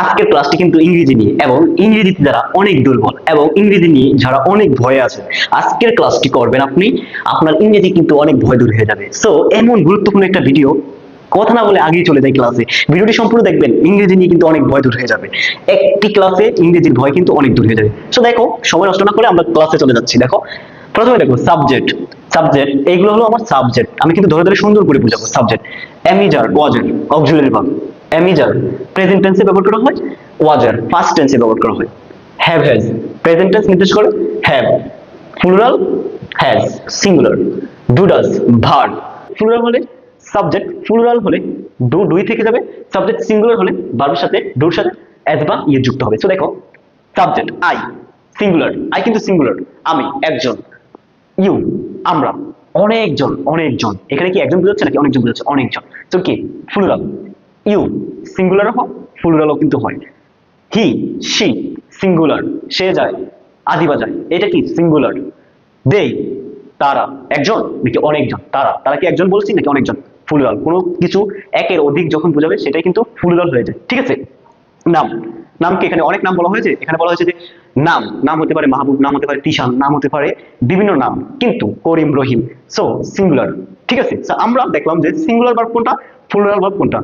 আজকের ক্লাসটি কিন্তু ইংরেজি নিয়ে এবং ইংরেজিতে যারা অনেক দুর্বল এবং ইংরেজি নিয়ে যারা অনেক ভয়ে আছে আজকের ক্লাসটি করবেন আপনি, আপনার ইংরেজি কিন্তু অনেক ভয় দূর হয়ে যাবে। সো এমন গুরুত্বপূর্ণ একটা ভিডিও, কথা না বলে আগেই চলে যায় ক্লাসে। ভিডিওটি সম্পূর্ণ দেখবেন, ইংরেজি নিয়ে কিন্তু অনেক ভয় দূর হয়ে যাবে। একটি ক্লাসে ইংরেজির ভয় কিন্তু অনেক দূর হয়ে যাবে। সো দেখো, সময় নষ্ট না করে আমরা ক্লাসে চলে যাচ্ছি। দেখো, প্রথমে দেখো সাবজেক্ট। সাবজেক্ট এইগুলো হলো আমার সাবজেক্ট, আমি কিন্তু ধরে ধরে সুন্দর করে বুঝাবো। Subject এমিজার, ওয়াজার, auxiliary verb. এমিজার প্রেজেন্ট টেন্সে ব্যবহার করা হয়, ওয়াজার পাস্ট টেন্সে ব্যবহার করা হয়। হ্যাভ হ্যাজ প্রেজেন্ট টেন্স নির্দেশ করে, have plural, has singular. Do does verb. Plural হলে সাবজেক্ট, প্লুরাল হলে ডু ডুই থেকে যাবে। সাবজেক্ট সিঙ্গুলার হলে ভার্বের সাথে ডুর সাথে এস বা ইয়ে যুক্ত হবে। সো দেখো, সাবজেক্ট আই, সিঙ্গুলার, আই কিন্তু সিঙ্গুলার, আমি একজন। ইউ আমরা, অনেকজন, অনেকজন। এখানে কি একজন বোঝাচ্ছে নাকি অনেকজন বোঝাচ্ছে? অনেকজন। তো কি প্লুরাল। ইউ সিঙ্গুলার হয়, প্লুরালও কিন্তু হয়। হি সি সিঙ্গুলার, সে যায়, আদিবা যায়, এটা কি সিঙ্গুলার। দে তারা, একজন নাকি অনেকজন? তারা, তারা কি একজন বলছি নাকি অনেকজন? প্লুরাল। কোনো কিছু একের অধিক যখন বোঝাবে সেটাই কিন্তু প্লুরাল হয়ে যায়। ঠিক আছে। নাম, নামকে এখানে অনেক নাম বলা হয়েছে। এখানে বলা হয়েছে যে নাম, নাম হতে পারে মাহবুব, নাম হতে পারে তিশান, নাম হতে পারে বিভিন্ন নাম, কিন্তু করিম, রহিম। So singular. ঠিক আছে। আমরা দেখলাম যে সিঙ্গুলার ভার্ব কোনটা, প্লুরাল ভার্ব কোনটা।